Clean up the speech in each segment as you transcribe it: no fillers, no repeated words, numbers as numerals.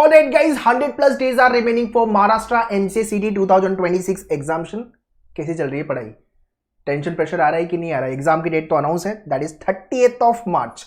Alright guys, 100 plus days are remaining for Maharashtra NCCT 2026 examination. कैसी चल रही है पढ़ाई? टेंशन प्रेशर आ रहा है कि नहीं आ रहा है? एग्जाम की डेट तो अनाउंस है, that is 30th of March.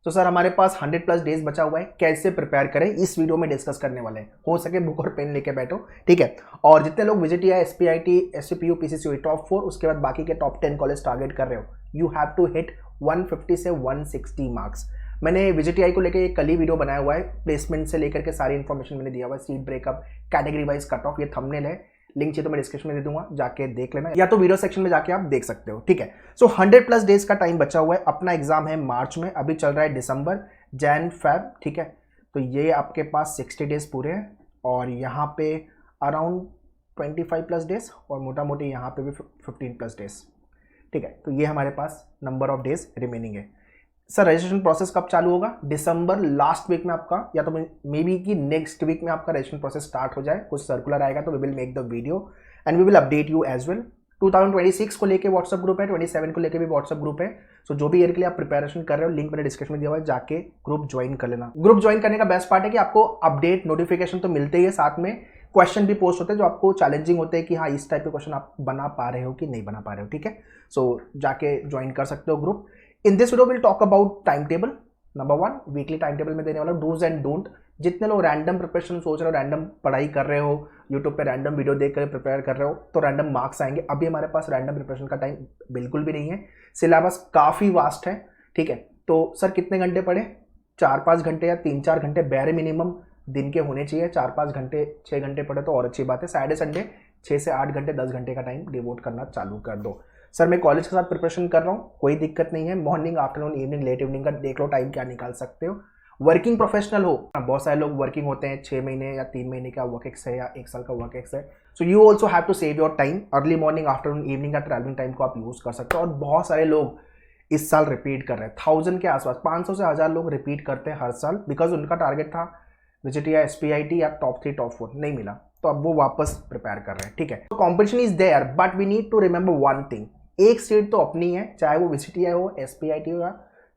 तो सर हमारे पास 100 प्लस डेज बचा हुआ है, कैसे प्रिपेयर करें इस वीडियो में डिस्कस करने वाले हैं। हो सके बुक और पेन लेके बैठो, ठीक है। और जितने लोग विजिट या एसपीआईटी, एससीपीयू, पीसीसीओ टॉप 4 उसके बाद बाकी के टॉप 10 कॉलेज टारगेट कर रहे हो, यू हैव टू हिट 150 से 160 मार्क्स। मैंने विजिटीआई को लेकर कल ही वीडियो बनाया हुआ है, प्लेसमेंट से लेकर के सारी इन्फॉर्मेशन मैंने दिया हुआ है, seat breakup, category wise cut off, ये थंबनेल है, लिंक चाहिए तो मैं डिस्क्रिप्शन में दे दूंगा, जाके देख लेना, या तो वीडियो सेक्शन में जाके आप देख सकते हो, ठीक है। सो 100 प्लस डेज का टाइम बचा हुआ है। अपना एग्जाम है मार्च में, अभी चल रहा है दिसंबर, जैन, फेब, ठीक है। तो ये आपके पास 60 डेज पूरे हैं और यहाँ पे अराउंड 25 प्लस डेज और मोटा मोटी यहाँ पे भी 15 प्लस डेज, ठीक है। तो ये हमारे पास नंबर ऑफ डेज रिमेनिंग है। सर रजिस्ट्रेशन प्रोसेस कब चालू होगा? दिसंबर लास्ट वीक में आपका, या तो मे बी कि नेक्स्ट वीक में आपका रजिस्ट्रेशन प्रोसेस स्टार्ट हो जाए। कुछ सर्कुलर आएगा तो we will make the video and we will update you as well. 2026 को लेके व्हाट्सएप ग्रुप है, 27 को लेके भी व्हाट्सएप ग्रुप है। सो जो भी ईयर के लिए आप प्रिपरेशन कर रहे हो, लिंक मैंने डिस्क्रिप्शन में दिया हुआ है, जाके ग्रुप ज्वाइन कर लेना। ग्रुप ज्वाइन करने का बेस्ट पार्ट है कि आपको अपडेट नोटिफिकेशन तो मिलते ही है, साथ में क्वेश्चन भी पोस्ट होते हैं जो आपको चैलेंजिंग होते हैं कि हाँ इस टाइप के क्वेश्चन आप बना पा रहे हो कि नहीं बना पा रहे हो, ठीक है। सो जाके ज्वाइन कर सकते हो group. In this video will talk about time table. Number 1, weekly time table में देने वाला डूज एंड डोंट। जितने लोग रैंडम प्रिपरेशन सोच रहे हो, रैंडम पढ़ाई कर रहे हो, यूट्यूब पे रैंडम वीडियो देख कर प्रिपेयर कर रहे हो, तो रैंडम मार्क्स आएंगे। अभी हमारे पास रैंडम प्रिपरेशन का टाइम बिल्कुल भी नहीं है, सिलेबस काफ़ी वास्ट है, ठीक है। तो सर कितने घंटे पढ़े? 4-5 घंटे या 3-4 घंटे बैरे मिनिमम दिन के होने चाहिए। 4-5 घंटे, 6 घंटे पढ़े तो और अच्छी बात है। सैटरडे संडे 6 से 8 घंटे, 10 घंटे का टाइम डिवोट करना चालू कर दो। सर मैं कॉलेज के साथ प्रिपरेशन कर रहा हूँ, कोई दिक्कत नहीं है। Morning, afternoon, evening, late evening का देख लो टाइम क्या निकाल सकते हो। वर्किंग प्रोफेशनल हो, बहुत सारे लोग वर्किंग होते हैं, 6 महीने या 3 महीने का वर्क एक्स है या 1 साल का वर्क एक्स है। So you also have to save your time. Early morning, afternoon, evening का ट्रैवलिंग टाइम को आप यूज कर सकते हो। और बहुत सारे लोग इस साल रिपीट कर रहे हैं, 1000 के आसपास, 500 से 1000 लोग रिपीट करते हैं हर साल, बिकॉज उनका टारगेट था विजिट या एसपीआईटी या टॉप 3 टॉप 4, नहीं मिला, तो अब वो वापस प्रिपेयर कर रहे हैं, ठीक है। तो competition is there, but we need to remember one thing, एक सीट तो अपनी है, चाहे वो विजिटिया हो, एसपीआईटी हो या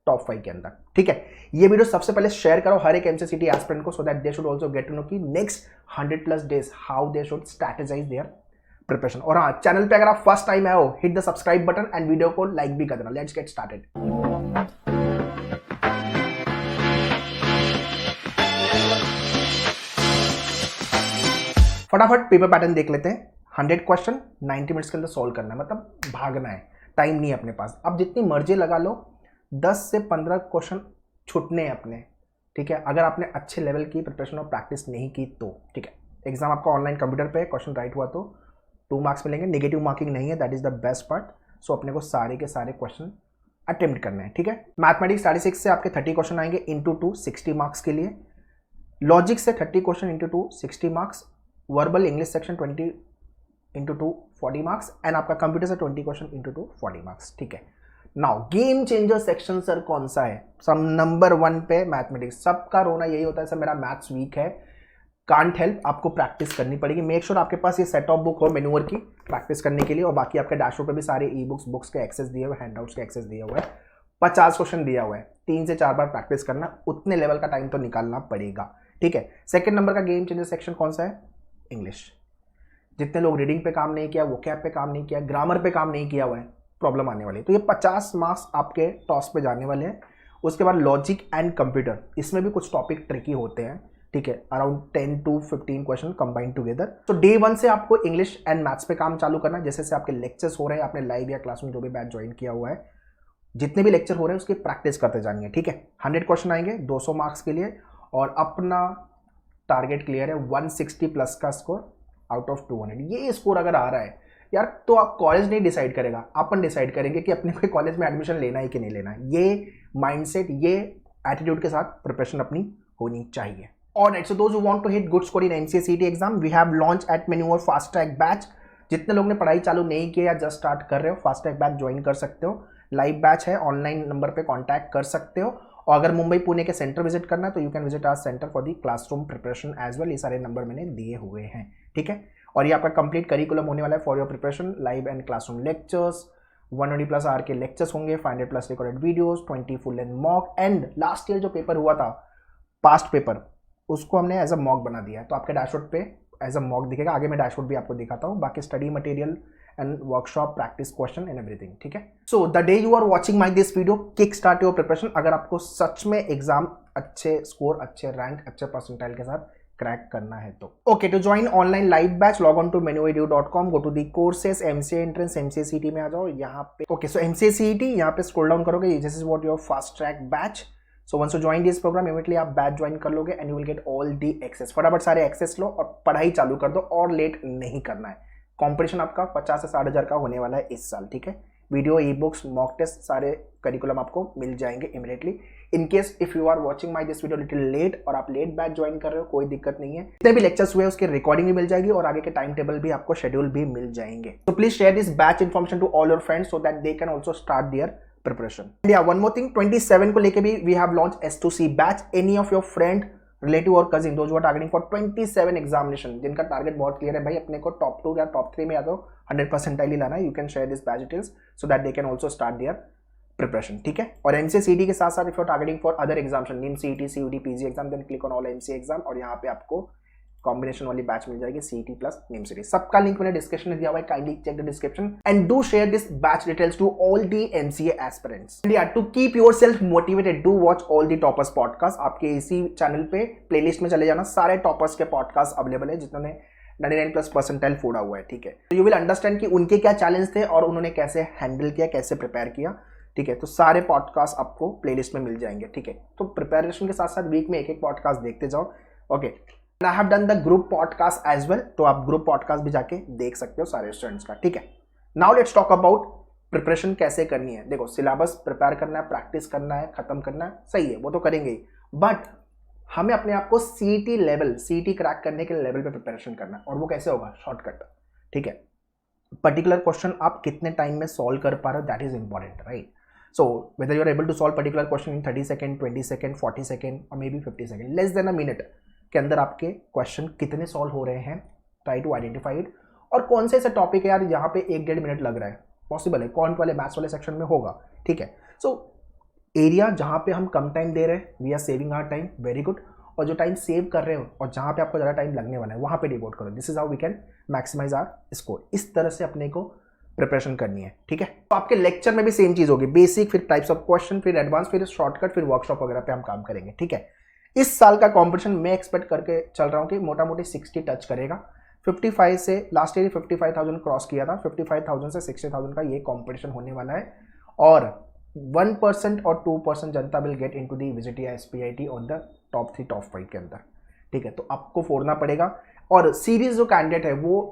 टॉप 5 के अंदर, ठीक है। ये वीडियो सबसे पहले शेयर करो हर एक एमसीसीटी एस्पिरेंट को, so that they should also get to know कि next 100 plus days how they should strategise their preparation. और हाँ, चैनल पे अगर आप फर्स्ट टाइम आए हो, hit the subscribe button and video को लाइक भी कर देना। Let's get started. फटाफट पेपर पैटर्न देख लेते हैं। 100 क्वेश्चन 90 मिनट्स के अंदर सॉल्व करना है, मतलब भागना है, टाइम नहीं है अपने पास। अब जितनी मर्जी लगा लो, 10 से 15 क्वेश्चन छूटने हैं अपने, ठीक है। अगर आपने अच्छे लेवल की प्रिपरेशन और प्रैक्टिस नहीं की तो, ठीक है। एग्जाम आपका ऑनलाइन कंप्यूटर पे, क्वेश्चन राइट हुआ तो 2 मार्क्स मिलेंगे, नेगेटिव मार्किंग नहीं है, that is the best part. So अपने को सारे के सारे क्वेश्चन अटेम्प्ट करने हैं, ठीक है। मैथमेटिक्स 36 से आपके 30 क्वेश्चन आएंगे इंटू 2, 60 मार्क्स के लिए। लॉजिक से 30 question into 2, 60 marks. Verbal English section 20 into 2, 40 marks. And आपका कंप्यूटर से 20 क्वेश्चन इंटू 2, 40 मार्क्स, ठीक है। Now game changer section sir कौन सा है? सब नंबर 1 पे मैथमेटिक्स। सबका रोना यही होता है सर मेरा मैथ्स वीक है, कांट हेल्प, आपको प्रैक्टिस करनी पड़ेगी। मेक श्योर आपके पास ये सेट ऑफ बुक हो मेन्यूअर की प्रैक्टिस करने के लिए, और बाकी आपके डैशबोर्ड पे भी सारे ई बुक्स के एक्सेस दिए हुए, हैंडआउट्स के एक्सेस दिए हुए हैं। 50 क्वेश्चन दिया हुआ है, 3 से 4 बार प्रैक्टिस करना, उतने लेवल का टाइम तो निकालना पड़ेगा, ठीक है। सेकंड नंबर का गेम चेंजर सेक्शन कौन सा है? इंग्लिश। जितने लोग रीडिंग पे काम नहीं किया, वोकैब पे काम नहीं किया, ग्रामर पे काम नहीं किया हुआ है, प्रॉब्लम आने वाली है। तो ये 50 मार्क्स आपके टॉस पे जाने वाले हैं। उसके बाद लॉजिक एंड कंप्यूटर, इसमें भी कुछ टॉपिक ट्रिकी होते हैं, ठीक है। Around 10 to 15 question combined together. तो डे 1 से आपको इंग्लिश एंड मैथ्स पे काम चालू करना है। जैसे से आपके लेक्चर्स हो रहे हैं, आपने लाइव या क्लास में जो भी बैच ज्वाइन किया हुआ है, जितने भी लेक्चर हो रहे हैं उसकी प्रैक्टिस करते जानी है, ठीक है। 100 क्वेश्चन आएंगे 200 मार्क्स के लिए, और अपना टारगेट क्लियर है 160 प्लस का स्कोर आउट ऑफ 200। ये स्कोर अगर आ रहा है यार, तो आप कॉलेज नहीं डिसाइड करेगा, अपन डिसाइड करेंगे कि अपने कोई कॉलेज में एडमिशन लेना है कि नहीं लेना है। ये माइंडसेट, ये एटीट्यूड के साथ प्रिपरेशन अपनी होनी चाहिए। Alright, so those who want to hit good score in MCCT exam, we have launch at मेन्यूअर फास्ट ट्रैक बैच। जितने लोग ने पढ़ाई चालू नहीं किया या जस्ट स्टार्ट कर रहे हो, फास्ट ट्रैक बैच ज्वाइन कर सकते हो। लाइव बैच है, ऑनलाइन नंबर पे कॉन्टैक्ट कर सकते हो। और अगर मुंबई पुणे के सेंटर विजिट करना है तो you can visit our centre for the classroom preparation as well. ये सारे नंबर मैंने दिए हुए हैं, ठीक है। और ये आपका कंप्लीट करिकुलम होने वाला है for your preparation, live and classroom lectures, 120 plus our के लेक्चर्स होंगे, 500 plus recorded videos, 20 full and mock. And last year जो पेपर हुआ था, पास्ट पेपर, उसको हमने एज अ मॉक बना दिया है, तो आपके डैशबोर्ड पे एज अ मॉक दिखेगा। आगे मैं डैशबोर्ड भी आपको दिखाता हूँ, बाकी study material and workshop, practice question and everything, ठीक है। So the day you are watching my this video, kick start your preparation. अगर आपको सच में एग्जाम अच्छे स्कोर, अच्छे रैंक, अच्छे परसेंटाइल के साथ क्रैक करना है तो okay, to join online live batch log on to menuedu.com, go to the courses, MCA entrance, MCA CET में आ जाओ यहाँ पे। ओके, सो एमसीए सीटी यहाँ पे स्क्रॉल डाउन करोगे, this is what your fast track batch. So once you join this programme, immediately आप batch join कर लोगे and you will get all the access. फटाफट सारे एक्सेस लो और पढ़ाई चालू कर दो, और लेट नहीं करना है। कंपटीशन आपका 50 से 60 हज़ार का होने वाला है इस साल, ठीक है। Video, e books, mock test, सारे करिकुलम आपको मिल जाएंगे immediately. In case if you are watching my this video little late और आप लेट बैच ज्वाइन कर रहे हो, कोई दिक्कत नहीं है। जितने भी लेक्चर्स हुए उसकी रिकॉर्डिंग भी मिल जाएगी और आगे के टाइम टेबल भी आपको शेड्यूल भी मिल जाएंगे। तो please share this batch information to all your friends so that they can also start their preparation. And yeah, one more thing, 27 को लेके भी we have launched S2C batch. Any of your friend, relative और cousin, those who are targeting for 27 examination, जिनका target बहुत clear है भाई, अपने को टॉप 2 या टॉप 3 में या तो 100% ही लाना है, you can share this batch details so that they can also start their preparation, ठीक है। और MCA CD के साथ साथ if you are targeting for other exams, NIM, CET, CUD, PG exam, then click on all MCA exam और यहाँ पे आपको कॉम्बिनेशन वाली बैच मिल जाएगी, सीटी प्लस नीम सीरीज। सबका लिंक मैंने डिस्क्रिप्शन में दिया हुआ है, kindly check the description and do share this batch details to all the MCA aspirants. And या to keep yourself motivated, do watch all the toppers podcast. आपके इसी चैनल पे प्लेलिस्ट में चले जाना, सारे टॉपर्स के पॉडकास्ट अवेलेबल है जिन्होंने 99+ परसेंटाइल फोड़ा हुआ है, ठीक है। तो यू विल अंडरस्टैंड कि उनके क्या चैलेंज थे और उन्होंने कैसे हैंडल किया, कैसे प्रिपेयर किया, ठीक है। तो सारे पॉडकास्ट आपको प्लेलिस्ट में मिल जाएंगे, ठीक है। तो प्रिपरेशन के साथ साथ वीक में एक पॉडकास्ट देखते जाओ, okay. I have done the group podcast as well, तो आप ग्रुप पॉडकास्ट भी जाके देख सकते हो सारे स्टूडेंट्स का, ठीक है। Now let's talk about preparation कैसे करनी है। देखो, सिलेबस प्रिपेयर करना है, प्रैक्टिस करना है, खत्म करना है, सही है, वो तो करेंगे ही, बट हमें अपने आप को सीटी लेवल, सीटी क्रैक करने के लेवल पे प्रिपरेशन करना है। और वो कैसे होगा? शॉर्टकट, ठीक है। पर्टिकुलर क्वेश्चन आप कितने टाइम में सॉल्व कर पा रहे हो, that is important, right. So whether you are able to solve particular question in 30 second, 20 second, 40 second और maybe 50 second, less than a minute के अंदर आपके क्वेश्चन कितने सॉल्व हो रहे हैं, ट्राई टू आइडेंटिफाई इट। और कौन से ऐसे टॉपिक है यार यहाँ पे 1-1.5 मिनट लग रहा है, पॉसिबल है, क्वांट वाले, मैथ्स वाले सेक्शन में होगा, ठीक है। सो एरिया जहाँ पे हम कम टाइम दे रहे हैं, we are saving our time, very good. और जो टाइम सेव कर रहे हो और जहाँ पे आपको ज़्यादा टाइम लगने वाला है वहाँ पे डिवोट करो। This is how we can maximise our score. इस तरह से अपने को प्रिपरेशन करनी है, ठीक है। तो आपके लेक्चर में भी सेम चीज़ होगी, बेसिक, फिर टाइप्स ऑफ क्वेश्चन, फिर एडवांस, फिर शॉर्टकट, फिर वर्कशॉप वगैरह पे हम काम करेंगे, ठीक है। इस साल का कंपटीशन मैं एक्सपेक्ट करके चल रहा हूँ कि मोटा मोटी 60 टच करेगा। 55 से लास्ट ईयर 55,000 क्रॉस किया था, 55,000 से 60,000 का ये कंपटीशन होने वाला है। और 1% और 2% जनता will get into the visit या SPIT on the top 3, top 5 के अंदर, ठीक है। तो आपको फोड़ना पड़ेगा। और सीरीज जो कैंडिडेट है वो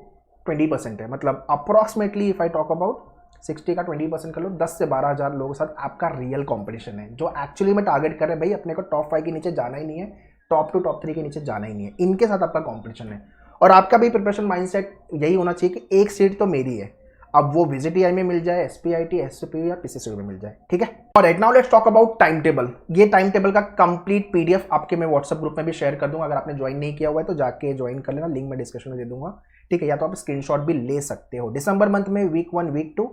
20% है, मतलब approximately if I talk about 60 का 20% कर लो, 10 से 12 हज़ार लोगों के साथ आपका रियल कंपटीशन है, जो एक्चुअली में टारगेट कर रहे हैं भाई अपने को टॉप 5 के नीचे जाना ही नहीं है, टॉप 2, टॉप 3 के नीचे जाना ही नहीं है, इनके साथ आपका कंपटीशन है। और आपका भी प्रिपरेशन माइंडसेट यही होना चाहिए कि एक सीट तो मेरी है, अब वो विजिट में मिल जाए, SPIT, SCPU या PCCU में मिल जाए, ठीक है। और right now let's talk about time table. ये टाइम टेबल का कंप्लीट PDF आपके मैं व्हाट्सएप ग्रुप में भी शेयर कर दूंगा। अगर आपने ज्वाइन नहीं किया हुआ है तो जाके ज्वाइन कर लेना, लिंक मैं डिस्क्रिप्शन में दे दूंगा, ठीक है। या तो आप स्क्रीनशॉट भी ले सकते हो। दिसंबर मंथ में week 1, week 2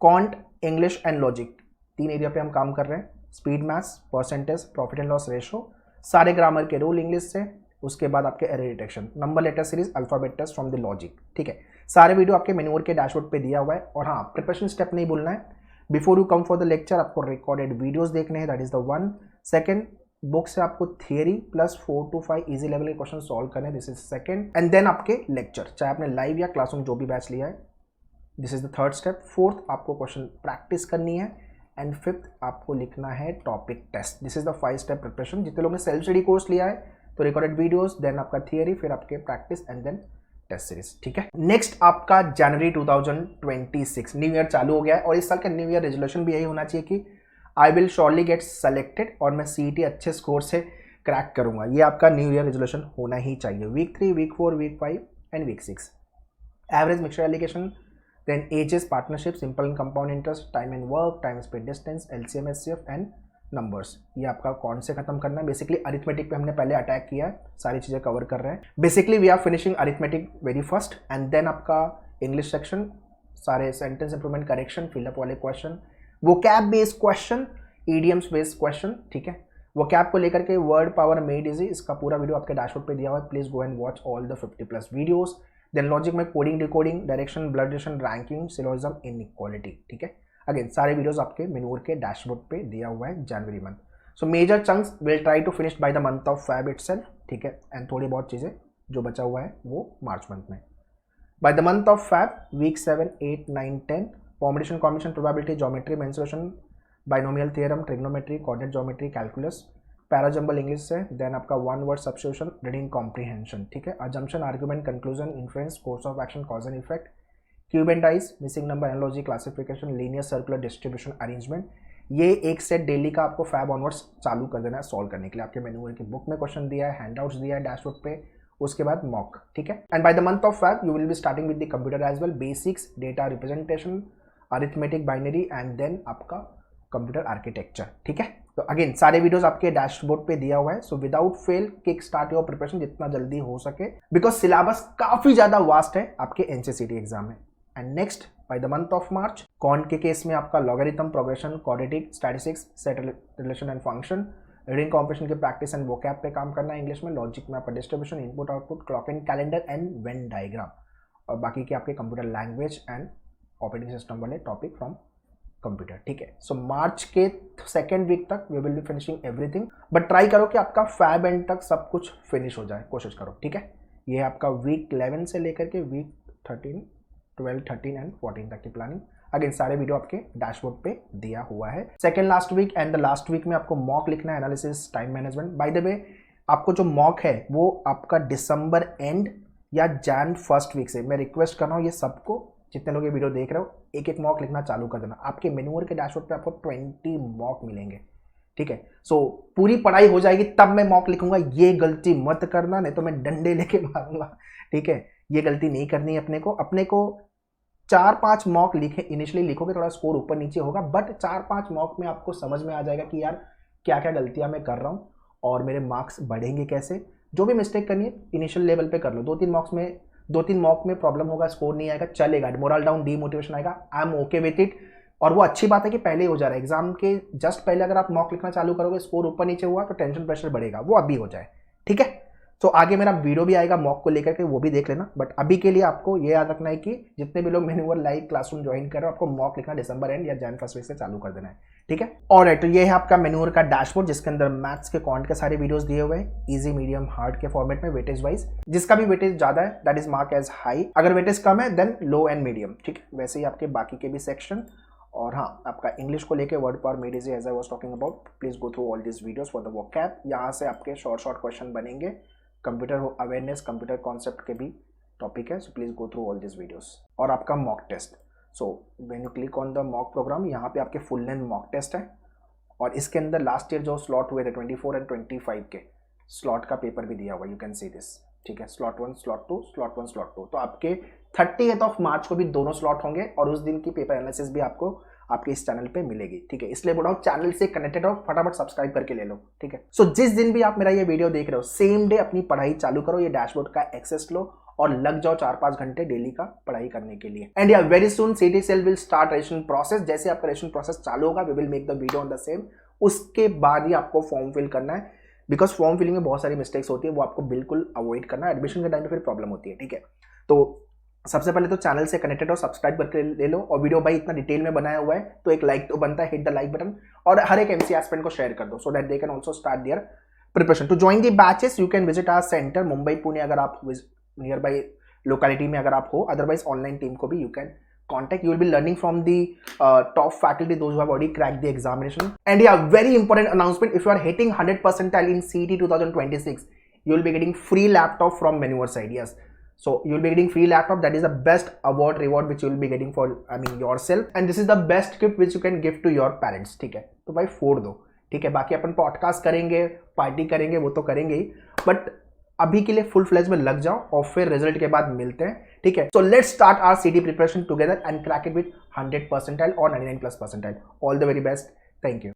quant, English and logic, 3 area पे हम काम कर रहे हैं। Speed maths, percentage, profit and loss ratio, सारे ग्रामर के रूल इंग्लिश से, उसके बाद आपके error detection, number letter series, alphabet test from the logic, ठीक है। सारे वीडियो आपके मेन्यूर के डैशबोर्ड पे दिया हुआ है। और हाँ, प्रिपरेशन स्टेप नहीं भूलना है, before you come for the lecture आपको रिकॉर्डेड वीडियोस देखने हैं, that is the 1। Second, book से आपको theory plus 4 to 5 easy level के क्वेश्चन सॉल्व करने, this is second. And then आपके लेक्चर, चाहे आपने लाइव या क्लासरूम जो भी बैच लिया है, this is the third step. Fourth, आपको क्वेश्चन प्रैक्टिस करनी है। एंड फिफ्थ, आपको लिखना है topic test. This is the 5 step preparation. जितने लोगों ने सेल्फ स्टडी कोर्स लिया है तो रिकॉर्डेड वीडियोस, देन आपका थियरी, फिर आपके practice and then test series, ठीक है। नेक्स्ट आपका जनवरी 2026, न्यू ईयर चालू हो गया है और इस साल का न्यू ईयर रेजोल्यूशन भी यही होना चाहिए कि I will surely get selected और मैं CET अच्छे स्कोर से क्रैक करूंगा। ये आपका न्यू ईयर रेजोल्यूशन होना ही चाहिए। Week 3, week 4, week 5 and week 6। Average mixture alligation, then ages, partnership, simple and compound interest, time and work, time speed distance, LCM SCF and numbers. ये आपका कौन से खत्म करना है। बेसिकली अरिथमेटिक पे हमने पहले अटैक किया है, सारी चीज़ें कवर कर रहे हैं। Basically we are finishing arithmetic very first and then आपका इंग्लिश सेक्शन, सारे सेंटेंस इंप्रूवमेंट, करेक्शन, फिलअप वाले question, vocab based question, idioms based question, ठीक है। वो कैप को लेकर के वर्ड पावर मेड इजी, इसका पूरा वीडियो आपके डैशबोर्ड पे दिया हुआ है, please go and watch all the 50+ videos. Then logic में coding, decoding, direction, blood relation, ranking, syllogism, inequality, ठीक है। अगेन सारे वीडियोस आपके मेनूर के डैशबोर्ड पे दिया हुआ है January month. So major chunks will try to finish by the month of Feb itself, ठीक है, एंड थोड़ी बहुत चीज़ें जो बचा हुआ है वो मार्च मंथ में। By the month of Feb week 7, 8, 9, 10 permutation, combination, probability, geometry, mensuration, binomial theorem, trigonometry, coordinate geometry, calculus, parajumble English से, देन आपका one word substitution, reading comprehension, ठीक है, assumption, argument, conclusion, inference, course of action, cause and effect, cube and dice, missing number, analogy, classification, linear circular distribution, arrangement. ये एक set daily का आपको fab onwards चालू कर देना है सॉल्व करने के लिए। आपके मेन्यूअर की बुक में क्वेश्चन दिया है, हैंडआउट्स दिया है डैशबोर्ड पे, उसके बाद मॉक, ठीक है। And by the month of Feb you will be starting with the computer as well, basics, data representation, arithmetic, binary, and then आपका कंप्यूटर आर्किटेक्चर, ठीक है। तो अगेन सारे वीडियोस आपके डैशबोर्ड पे दिया हुआ है, so without fail kick start your preparation जितना जल्दी हो सके, बिकॉज सिलेबस काफी ज्यादा वास्ट है आपके एनसीसीटी एग्जाम में। And next bye the month of March can't के केस में आपका logarithm, progression, quadratic, statistics, set relation and function, reading comprehension के प्रैक्टिस एंड वोकैब पे काम करना है इंग्लिश में। लॉजिक में आपका distribution, input output, clock and calendar and Venn diagram, और बाकी के आपके computer language and operating system वाले टॉपिक फ्रॉम कंप्यूटर, ठीक है। सो मार्च के 2nd वीक तक we will be finishing everything, but try करो कि आपका फैब एंड तक सब कुछ फिनिश हो जाए, कोशिश करो, ठीक है। ये आपका वीक 11 से लेकर के वीक 13, 12, 13 एंड 14 तक की प्लानिंग। अगेन सारे वीडियो आपके डैशबोर्ड पे दिया हुआ है। Second last week and the last week में आपको मॉक लिखना है, analysis, time management. By the way आपको जो मॉक है वो आपका दिसंबर एंड या जैन 1st वीक से, मैं रिक्वेस्ट कर रहा हूँ ये सबको, जितने लोग ये वीडियो देख रहे हो, एक एक मॉक लिखना चालू कर देना। आपके मेन्यूअर के डैशबोर्ड पे आपको 20 मॉक मिलेंगे, ठीक है। सो पूरी पढ़ाई हो जाएगी तब मैं मॉक लिखूंगा, ये गलती मत करना, नहीं तो मैं डंडे लेके मारूंगा, ठीक है। ये गलती नहीं करनी है अपने को 4-5 मॉक लिखे, इनिशियली लिखोगे थोड़ा स्कोर ऊपर नीचे होगा, बट 4-5 मॉक में आपको समझ में आ जाएगा कि यार क्या क्या गलतियां मैं कर रहा हूँ और मेरे मार्क्स बढ़ेंगे कैसे। जो भी मिस्टेक करनी है इनिशियल लेवल पे कर लो। 2-3 मॉक में प्रॉब्लम होगा, स्कोर नहीं आएगा, चलेगा, मोरल डाउन, डीमोटिवेशन आएगा, I am okay with it. और वो अच्छी बात है कि पहले ही हो जा रहा है, एग्जाम के जस्ट पहले अगर आप मॉक लिखना चालू करोगे, स्कोर ऊपर नीचे हुआ तो टेंशन प्रेशर बढ़ेगा, वो अभी हो जाए, ठीक है। तो आगे मेरा वीडियो भी आएगा मॉक को लेकर के, वो भी देख लेना। बट अभी के लिए आपको ये याद रखना है कि जितने भी लोग मेन्यूअर लाइव क्लासरूम ज्वाइन कर रहे हो, आपको मॉक लिखना दिसंबर एंड या जैन 1st वीक से चालू कर देना है, ठीक है। ऑलराइट, तो ये है आपका मेन्यूअर का डैशबोर्ड, जिसके अंदर मैथ्स के क्वांट के सारे वीडियोस दिए हुए हैं, इजी, मीडियम, हार्ड के फॉर्मेट में, वेटेज वाइज। जिसका भी वेटेज ज्यादा है that is mark as high, अगर वेटेज कम है देन लो एंड मीडियम, ठीक है। वैसे ही आपके बाकी के भी सेक्शन। और हाँ, आपका इंग्लिश को लेके word power made easy as I was talking about, please go through all this videos for the vocab. यहाँ से आपके शॉर्ट क्वेश्चन बनेंगे, कंप्यूटर अवेयरनेस, कंप्यूटर कॉन्सेप्ट के भी टॉपिक है, so please go through all this videos. और आपका mock test, so when you click on the mock programme, यहाँ पे आपके फुल लेंथ मॉक टेस्ट है, और इसके अंदर लास्ट ईयर जो स्लॉट हुए थे 24 एंड 25 के स्लॉट का पेपर भी दिया हुआ, यू कैन सी दिस, ठीक है। Slot 1, slot 2, slot 1, slot 2। तो आपके 30th ऑफ मार्च को भी दोनों स्लॉट होंगे, और उस दिन की पेपर एनालिसिस भी आपको आपके इस चैनल पे मिलेगी, ठीक है। इसलिए बोल रहा हूँ चैनल से कनेक्टेड हो, फटाफट सब्सक्राइब करके ले लो, ठीक है। सो जिस दिन भी आप मेरा ये वीडियो देख रहे हो, सेम डे अपनी पढ़ाई चालू करो, ये डैशबोर्ड का एक्सेस लो और लग जाओ 4-5 घंटे डेली का पढ़ाई करने के लिए। And yeah very soon CTCL will start registration process. जैसे आपका रजिस्ट्रेशन प्रोसेस चालू होगा, we will make the video on the same. उसके बाद ही आपको फॉर्म फिल करना है, बिकॉज फॉर्म फिलिंग में बहुत सारी मिस्टेक्स होती है, वो आपको बिल्कुल अवॉइड करना है, एडमिशन के टाइम पे फिर प्रॉब्लम होती है, ठीक है। तो सबसे पहले तो चैनल से कनेक्टेड हो, सब्सक्राइब करके ले लो, और वीडियो भाई इतना डिटेल में बनाया हुआ है तो एक लाइक तो बनता है, हिट द लाइक बटन, और हर एक MC एस्पिरेंट को शेयर कर दो, so that they can also start their preparation. To join the batches you can visit our centre Mumbai, Pune, अगर आप नियर बाई लोकेलिटी में अगर आप हो, अदरवाइज ऑनलाइन टीम को भी you can contact. You will be learning from the top faculty, those who have already cracked the examination. And yeah, very important announcement, if you are hitting 100 percentile in CET 2026, you will be getting free laptop from Menuer side. Yes, so you will be getting free laptop. That is the best reward which you will be getting for yourself, and this is the best gift which you can give to your parents. ठीक है, तो भाई फोड़ दो, ठीक है। बाकी अपन podcast करेंगे, पार्टी करेंगे, वो तो करेंगे ही, बट अभी के लिए फुल फ्लेज में लग जाओ, और फिर रिजल्ट के बाद मिलते हैं, ठीक है। So let's start our CT preparation together and crack it with 100 percentile or 99+ percentile. All the very best. Thank you.